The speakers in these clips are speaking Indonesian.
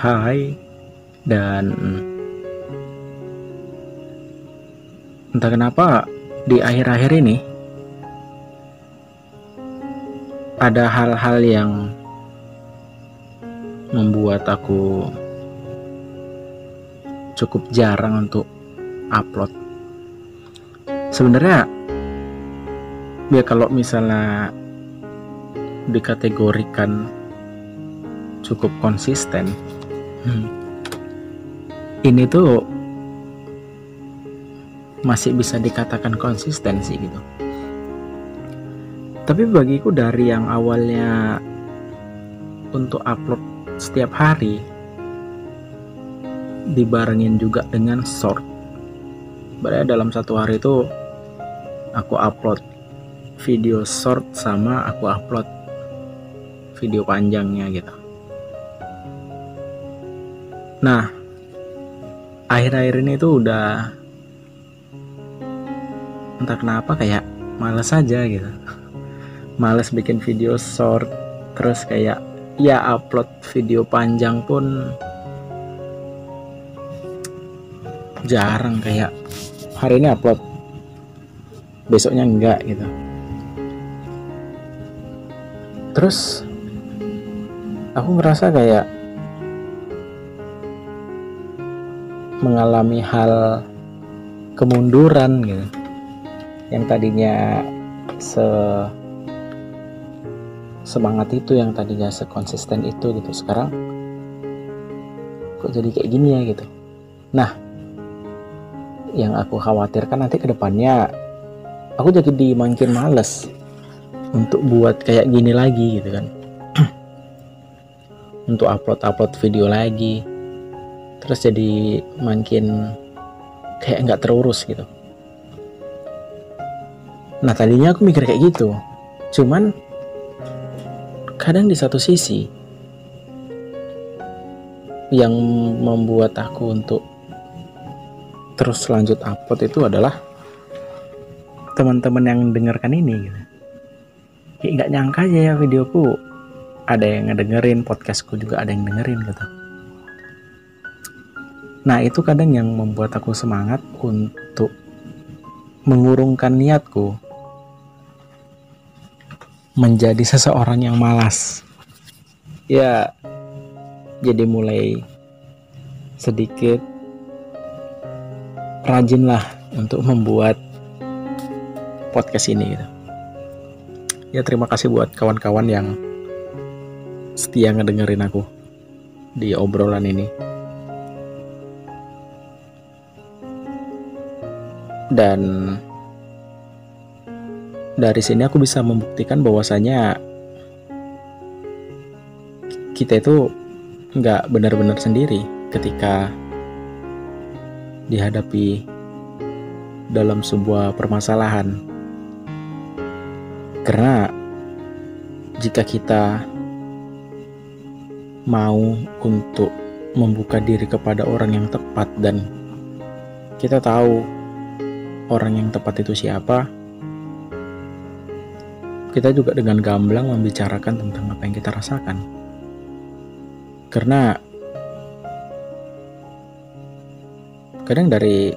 Hai, dan entah kenapa di akhir-akhir ini ada hal-hal yang membuat aku cukup jarang untuk upload. Sebenarnya ya kalau misalnya dikategorikan cukup konsisten, ini tuh masih bisa dikatakan konsisten sih gitu. Tapi bagiku dari yang awalnya untuk upload setiap hari dibarengin juga dengan short, berarti dalam satu hari itu aku upload video short sama aku upload video panjangnya gitu. Nah, akhir-akhir ini tuh udah entah kenapa kayak males aja gitu. Males bikin video short, terus kayak ya upload video panjang pun jarang, kayak hari ini upload besoknya enggak gitu. Terus aku ngerasa kayak mengalami hal kemunduran gitu. Yang tadinya semangat itu, yang tadinya sekonsisten itu gitu, sekarang kok jadi kayak gini ya gitu. Nah, yang aku khawatirkan nanti ke depannya aku jadi makin males untuk buat kayak gini lagi gitu kan. Untuk upload video lagi, terus jadi makin kayak nggak terurus gitu. Nah, tadinya aku mikir kayak gitu, cuman kadang di satu sisi yang membuat aku untuk terus lanjut upload itu adalah teman-teman yang dengarkan ini gitu. Kayak nggak nyangka aja ya videoku ada yang ngedengerin, podcastku juga ada yang dengerin gitu. Nah, itu kadang yang membuat aku semangat untuk mengurungkan niatku menjadi seseorang yang malas. Ya, jadi mulai sedikit rajinlah untuk membuat podcast ini gitu. Ya, terima kasih buat kawan-kawan yang setia ngedengerin aku di obrolan ini. Dan dari sini aku bisa membuktikan bahwasanya kita itu nggak benar-benar sendiri ketika dihadapi dalam sebuah permasalahan. Karena jika kita mau untuk membuka diri kepada orang yang tepat dan kita tahu orang yang tepat itu siapa, kita juga dengan gamblang membicarakan tentang apa yang kita rasakan. Karena kadang dari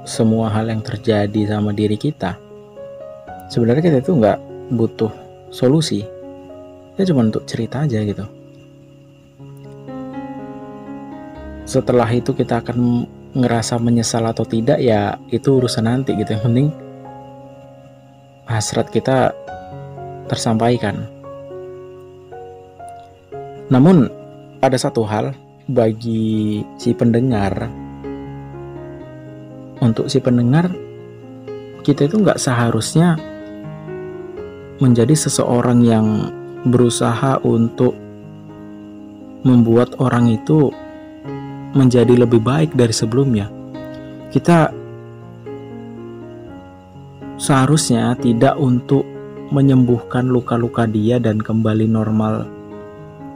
semua hal yang terjadi sama diri kita, sebenarnya kita itu nggak butuh solusi, ya cuma untuk cerita aja gitu. Setelah itu kita akan ngerasa menyesal atau tidak, ya itu urusan nanti gitu. Yang penting hasrat kita tersampaikan. Namun ada satu hal bagi si pendengar, untuk si pendengar, kita itu nggak seharusnya menjadi seseorang yang berusaha untuk membuat orang itu menjadi lebih baik dari sebelumnya. Kita seharusnya tidak untuk menyembuhkan luka-luka dia dan kembali normal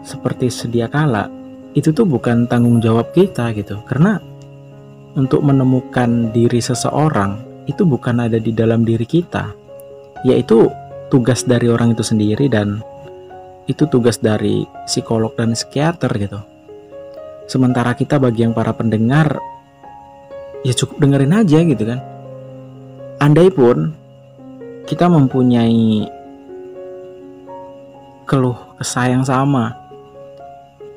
seperti sedia kala. Itu tuh bukan tanggung jawab kita gitu. Karena untuk menemukan diri seseorang itu bukan ada di dalam diri kita, yaitu tugas dari orang itu sendiri, dan itu tugas dari psikolog dan psikiater gitu. Sementara kita bagi yang para pendengar, ya cukup dengerin aja gitu kan. Andai pun kita mempunyai keluh kesah yang sama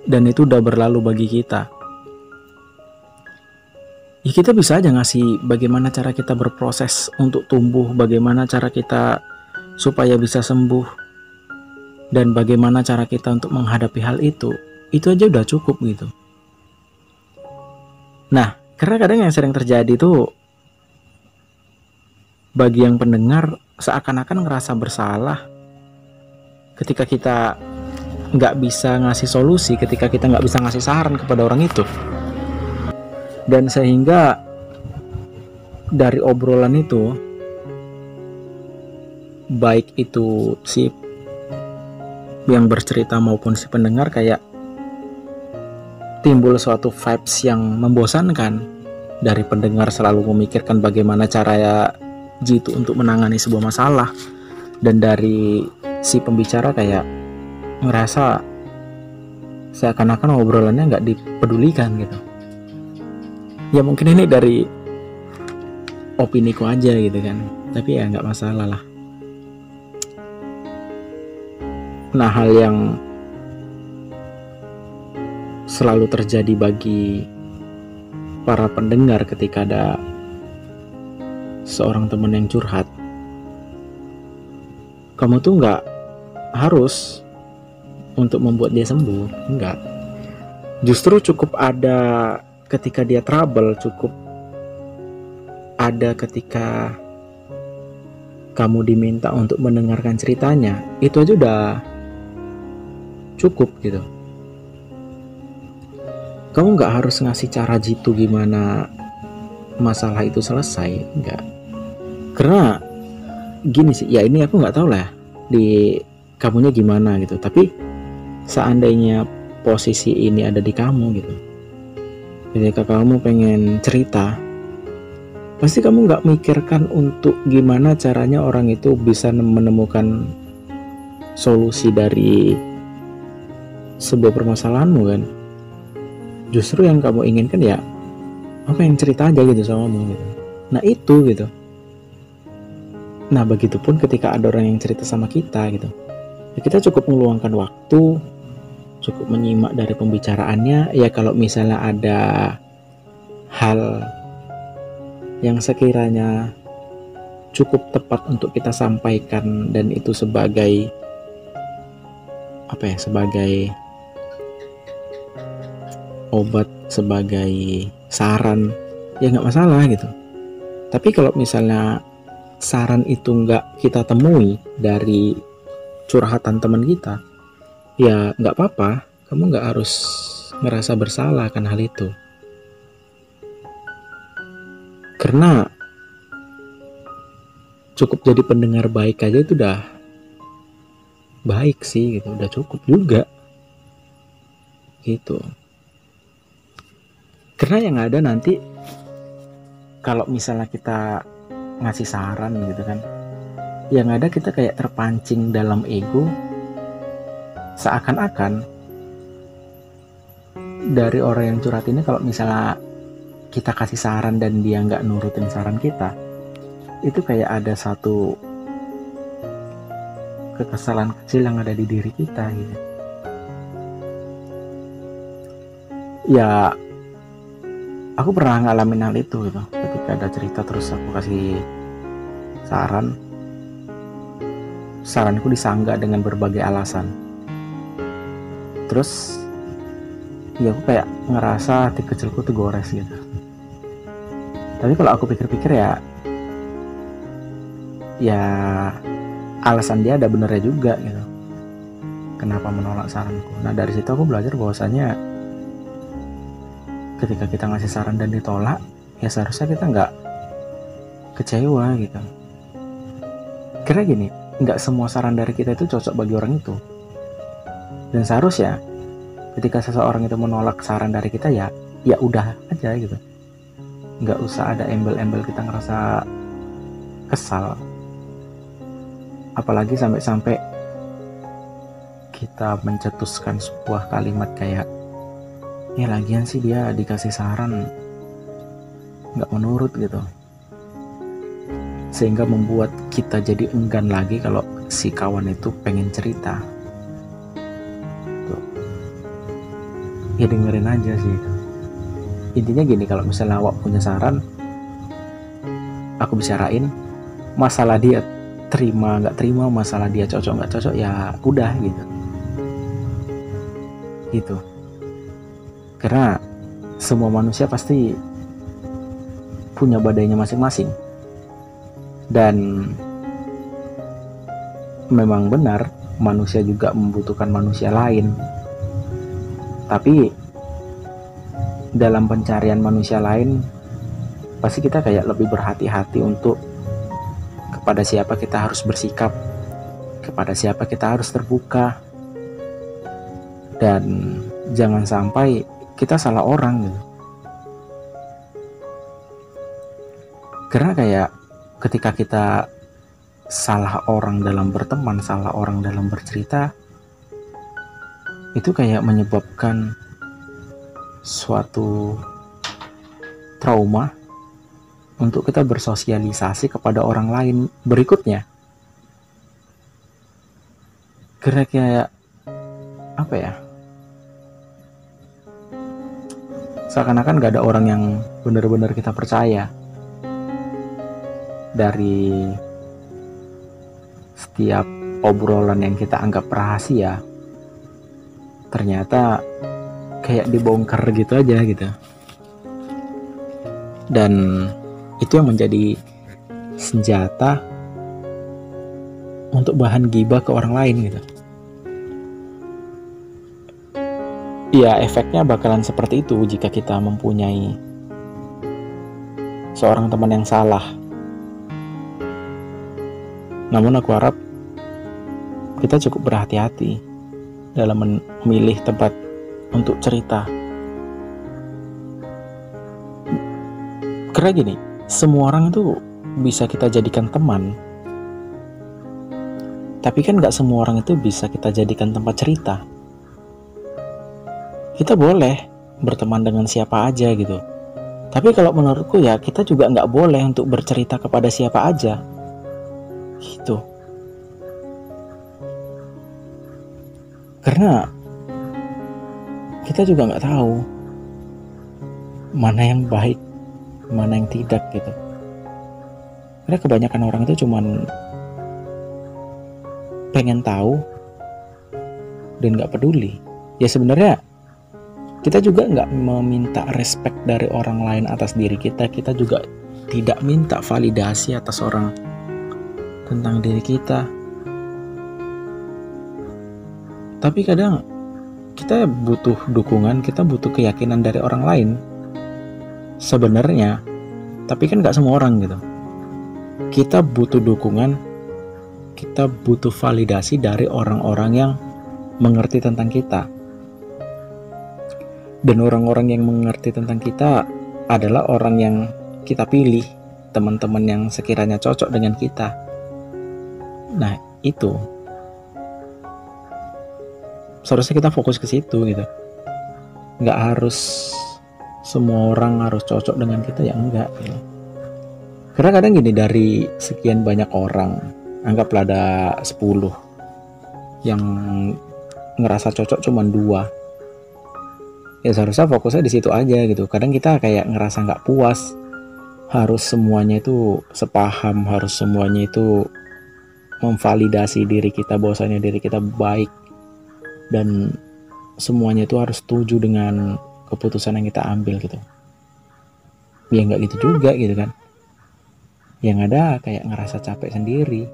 dan itu udah berlalu bagi kita, ya kita bisa aja ngasih bagaimana cara kita berproses untuk tumbuh, bagaimana cara kita supaya bisa sembuh, dan bagaimana cara kita untuk menghadapi hal itu aja udah cukup gitu. Nah, karena kadang yang sering terjadi tuh bagi yang pendengar seakan-akan ngerasa bersalah ketika kita nggak bisa ngasih solusi, ketika kita nggak bisa ngasih saran kepada orang itu. Dan sehingga dari obrolan itu, baik itu si yang bercerita maupun si pendengar, kayak timbul suatu vibes yang membosankan. Dari pendengar selalu memikirkan bagaimana cara jitu untuk menangani sebuah masalah, dan dari si pembicara kayak ngerasa seakan-akan obrolannya nggak dipedulikan gitu. Ya mungkin ini dari opiniku aja gitu kan, tapi ya nggak masalah lah. Nah, hal yang selalu terjadi bagi para pendengar ketika ada seorang teman yang curhat, kamu tuh nggak harus untuk membuat dia sembuh, enggak. Justru cukup ada ketika dia trouble, cukup ada ketika kamu diminta untuk mendengarkan ceritanya, itu aja udah cukup gitu. Kamu nggak harus ngasih cara jitu gimana masalah itu selesai, enggak. Karena gini sih, ya ini aku nggak tahu lah di kamunya gimana gitu. Tapi seandainya posisi ini ada di kamu gitu, ketika kamu pengen cerita, pasti kamu nggak mikirkan untuk gimana caranya orang itu bisa menemukan solusi dari sebuah permasalahanmu kan. Justru yang kamu inginkan ya apa yang cerita aja gitu sama kamu gitu. Nah itu gitu. Nah begitupun ketika ada orang yang cerita sama kita gitu, ya kita cukup meluangkan waktu, cukup menyimak dari pembicaraannya. Ya kalau misalnya ada hal yang sekiranya cukup tepat untuk kita sampaikan dan itu sebagai apa ya, sebagai obat, sebagai saran, ya nggak masalah gitu. Tapi kalau misalnya saran itu nggak kita temui dari curhatan teman kita, ya nggak apa-apa, kamu nggak harus ngerasa bersalah akan hal itu. Karena cukup jadi pendengar baik aja itu udah baik sih gitu, udah cukup juga gitu. Karena yang ada nanti kalau misalnya kita ngasih saran gitu kan, yang ada kita kayak terpancing dalam ego, seakan-akan dari orang yang curhat ini kalau misalnya kita kasih saran dan dia nggak nurutin saran kita, itu kayak ada satu kekesalan kecil yang ada di diri kita gitu. Ya aku pernah ngalamin hal itu gitu. Ketika ada cerita terus aku kasih saranku disanggah dengan berbagai alasan. Terus ya aku kayak ngerasa hati kecilku tuh gores gitu. Tapi kalau aku pikir-pikir ya alasan dia ada benernya juga gitu, kenapa menolak saranku. Nah dari situ aku belajar bahwasanya ketika kita ngasih saran dan ditolak, ya seharusnya kita nggak kecewa gitu. Karena gini, nggak semua saran dari kita itu cocok bagi orang itu. Dan seharusnya ketika seseorang itu menolak saran dari kita, ya udah aja gitu. Nggak usah ada embel-embel kita ngerasa kesal. Apalagi sampai-sampai kita mencetuskan sebuah kalimat kayak Ya lagian sih dia dikasih saran nggak menurut gitu, sehingga membuat kita jadi enggan lagi kalau si kawan itu pengen cerita. Tuh. Ya dengerin aja sih. Intinya gini, kalau misalnya awak punya saran, aku bicarain, masalah dia terima nggak terima, masalah dia cocok nggak cocok, ya udah gitu. Karena semua manusia pasti punya badainya masing-masing, dan memang benar manusia juga membutuhkan manusia lain. Tapi dalam pencarian manusia lain, pasti kita kayak lebih berhati-hati untuk kepada siapa kita harus bersikap, kepada siapa kita harus terbuka, dan jangan sampai kita salah orang gitu. Karena kayak ketika kita salah orang dalam berteman, salah orang dalam bercerita, itu kayak menyebabkan suatu trauma untuk kita bersosialisasi kepada orang lain berikutnya. Karena kayak apa ya, seakan-akan gak ada orang yang benar-benar kita percaya. Dari setiap obrolan yang kita anggap rahasia, ternyata kayak dibongkar gitu aja gitu. Dan itu yang menjadi senjata untuk bahan gibah ke orang lain gitu. Ya efeknya bakalan seperti itu jika kita mempunyai seorang teman yang salah. Namun aku harap kita cukup berhati-hati dalam memilih tempat untuk cerita. Karena gini, semua orang itu bisa kita jadikan teman, tapi kan gak semua orang itu bisa kita jadikan tempat cerita. Kita boleh berteman dengan siapa aja gitu, tapi kalau menurutku ya kita juga gak boleh untuk bercerita kepada siapa aja gitu. Karena kita juga nggak tahu mana yang baik, mana yang tidak gitu. Karena kebanyakan orang itu cuman pengen tahu dan nggak peduli. Ya sebenarnya kita juga nggak meminta respect dari orang lain atas diri kita. Kita juga tidak minta validasi atas orang tentang diri kita. Tapi kadang kita butuh dukungan, kita butuh keyakinan dari orang lain sebenarnya. Tapi kan gak semua orang gitu. Kita butuh dukungan, kita butuh validasi dari orang-orang yang mengerti tentang kita. Dan orang-orang yang mengerti tentang kita adalah orang yang kita pilih, teman-teman yang sekiranya cocok dengan kita. Nah itu seharusnya kita fokus ke situ gitu. Nggak harus semua orang harus cocok dengan kita, ya enggak gitu. Karena kadang gini, dari sekian banyak orang, anggaplah ada 10 yang ngerasa cocok cuman 2, ya seharusnya fokusnya di situ aja gitu. Kadang kita kayak ngerasa nggak puas, harus semuanya itu sepaham, harus semuanya itu memvalidasi diri kita bahwasanya diri kita baik, dan semuanya itu harus setuju dengan keputusan yang kita ambil gitu. Ya nggak gitu juga gitu kan. Yang ada kayak ngerasa capek sendiri.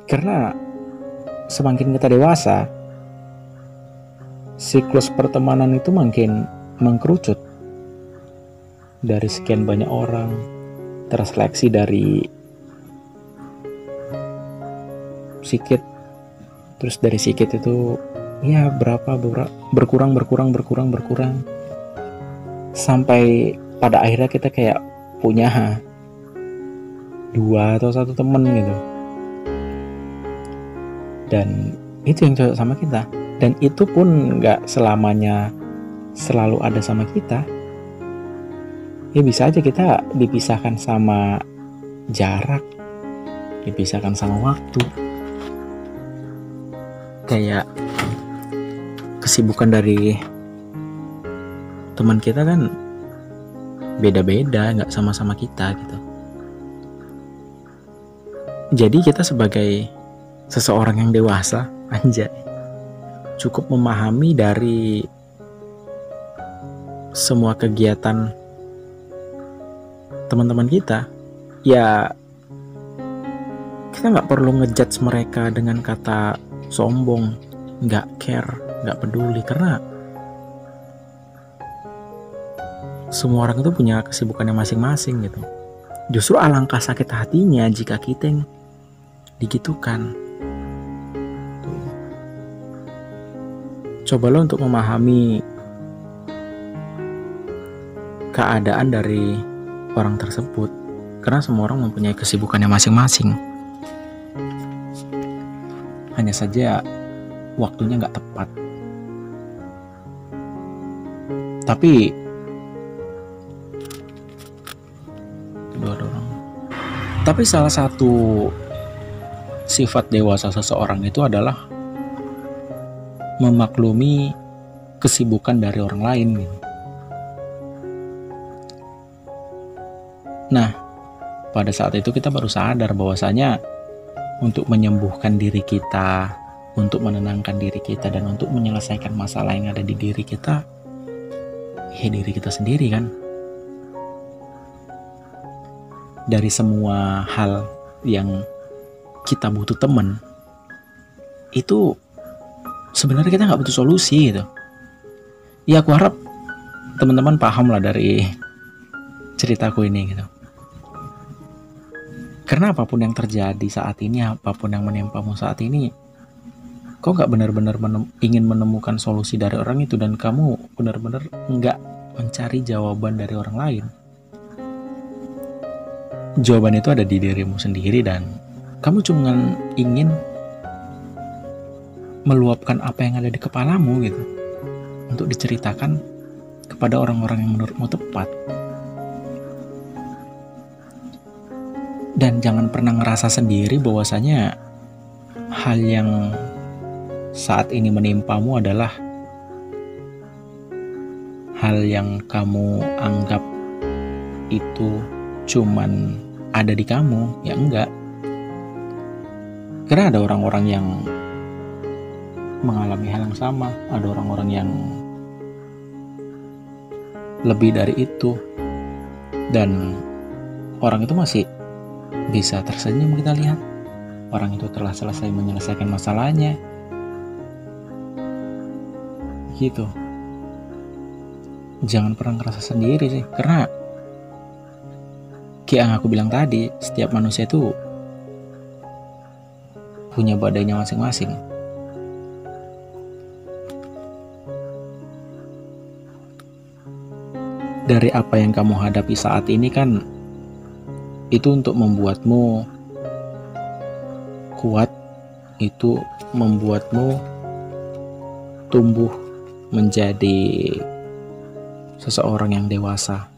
Karena semakin kita dewasa, siklus pertemanan itu makin mengkerucut. Dari sekian banyak orang, terseleksi dari sikit, terus dari sikit itu ya berkurang sampai pada akhirnya kita kayak punya 2 atau 1 temen gitu, dan itu yang cocok sama kita. Dan itu pun nggak selamanya selalu ada sama kita, ya bisa aja kita dipisahkan sama jarak, dipisahkan sama waktu. Kayak kesibukan dari teman kita kan beda-beda, nggak sama-sama kita gitu. Jadi kita sebagai seseorang yang dewasa, anjay, cukup memahami dari semua kegiatan teman-teman kita. Ya kita nggak perlu ngejudge mereka dengan kata sombong, nggak care, nggak peduli, karena semua orang itu punya kesibukannya masing-masing gitu. Justru alangkah sakit hatinya jika kita yang digitukan. Cobalah untuk memahami keadaan dari orang tersebut, karena semua orang mempunyai kesibukannya masing-masing. Hanya saja waktunya nggak tepat. Tapi salah satu sifat dewasa seseorang itu adalah memaklumi kesibukan dari orang lain. Nah, pada saat itu kita baru sadar bahwasanya untuk menyembuhkan diri kita, untuk menenangkan diri kita, dan untuk menyelesaikan masalah yang ada di diri kita, ya diri kita sendiri kan. Dari semua hal yang kita butuh teman, itu sebenarnya kita nggak butuh solusi gitu. Ya aku harap teman-teman paham lah dari ceritaku ini gitu. Karena apapun yang terjadi saat ini, apapun yang menimpamu saat ini, kau nggak benar-benar ingin menemukan solusi dari orang itu, dan kamu benar-benar nggak mencari jawaban dari orang lain. Jawaban itu ada di dirimu sendiri, dan kamu cuma ingin meluapkan apa yang ada di kepalamu gitu, untuk diceritakan kepada orang-orang yang menurutmu tepat. Dan jangan pernah ngerasa sendiri bahwasanya hal yang saat ini menimpamu adalah hal yang kamu anggap itu cuman ada di kamu. Ya enggak. Karena ada orang-orang yang mengalami hal yang sama, ada orang-orang yang lebih dari itu, dan orang itu masih bisa tersenyum. Kita lihat orang itu telah selesai menyelesaikan masalahnya gitu. Jangan pernah ngerasa sendiri sih, karena kayak yang aku bilang tadi, setiap manusia itu punya badainya masing-masing. Dari apa yang kamu hadapi saat ini kan, itu untuk membuatmu kuat, itu membuatmu tumbuh menjadi seseorang yang dewasa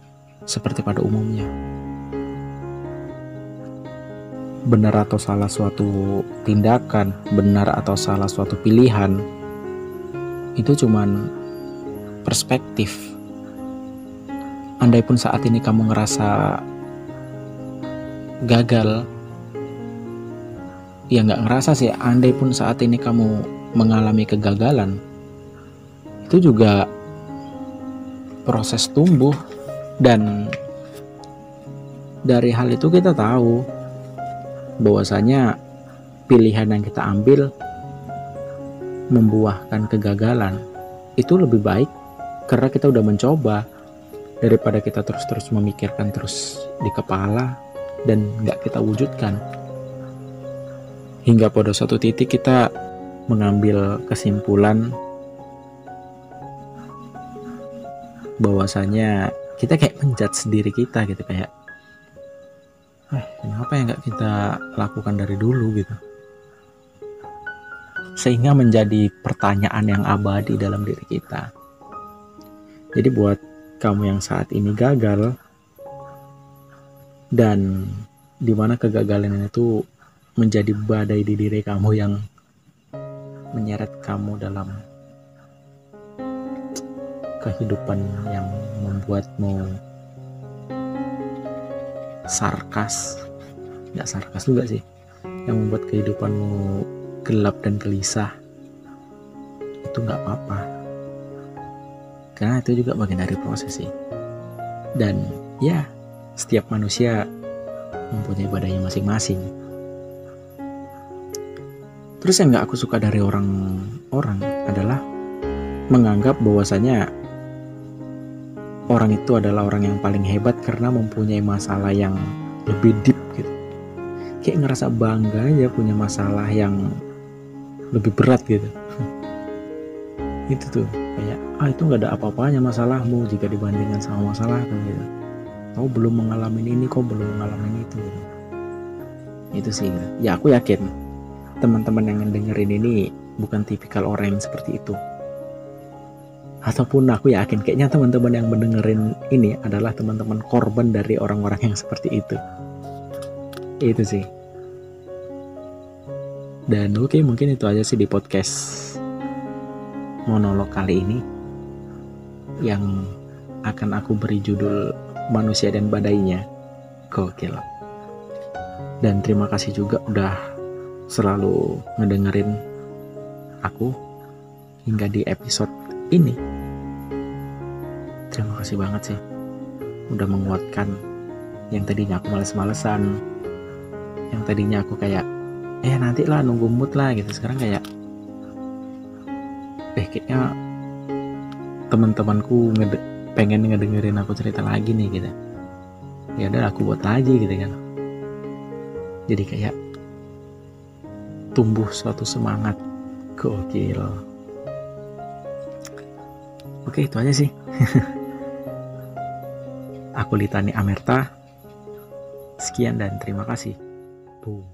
seperti pada umumnya. Benar atau salah suatu tindakan, benar atau salah suatu pilihan, itu cuman perspektif. Andai pun saat ini kamu ngerasa gagal, ya nggak ngerasa sih, andai pun saat ini kamu mengalami kegagalan, itu juga proses tumbuh. Dan dari hal itu kita tahu bahwasanya pilihan yang kita ambil membuahkan kegagalan itu lebih baik, karena kita udah mencoba, daripada kita terus-terus memikirkan terus di kepala dan nggak kita wujudkan. Hingga pada suatu titik kita mengambil kesimpulan bahwasanya kita kayak menjudge diri kita gitu, kayak kenapa ya nggak kita lakukan dari dulu gitu. Sehingga menjadi pertanyaan yang abadi dalam diri kita. Jadi buat kamu yang saat ini gagal dan dimana kegagalan itu menjadi badai di diri kamu yang menyeret kamu dalam kehidupan yang membuatmu nggak sarkas juga sih, yang membuat kehidupanmu gelap dan gelisah, itu nggak apa-apa, karena itu juga bagian dari proses sih. Dan ya, setiap manusia mempunyai badainya masing-masing. Terus yang nggak aku suka dari orang-orang adalah menganggap bahwasanya orang itu adalah orang yang paling hebat karena mempunyai masalah yang lebih deep gitu. Kayak ngerasa bangga aja punya masalah yang lebih berat gitu. Itu tuh kayak itu nggak ada apa-apanya masalahmu jika dibandingkan sama masalahku gitu. Kau belum mengalami ini, kau belum mengalami itu gitu. Itu sih gitu. Ya aku yakin teman-teman yang dengerin ini bukan tipikal orang yang seperti itu. Ataupun aku yakin kayaknya teman-teman yang mendengerin ini adalah teman-teman korban dari orang-orang yang seperti itu. Itu sih. Dan oke, mungkin itu aja sih di podcast monolog kali ini, yang akan aku beri judul Manusia dan Badainya. Gokil. Dan terima kasih juga udah selalu ngedengerin aku hingga di episode ini. Terima kasih banget sih udah menguatkan yang tadinya aku males-malesan, yang tadinya aku kayak nanti lah nunggu mood lah gitu. Sekarang kayak kayaknya teman-temanku pengen ngedengerin aku cerita lagi nih gitu. Ya udah aku buat lagi gitu kan. Jadi kayak tumbuh suatu semangat. Gokil. Oke, itu aja sih. Aku Litani Amerta. Sekian dan terima kasih. Boom.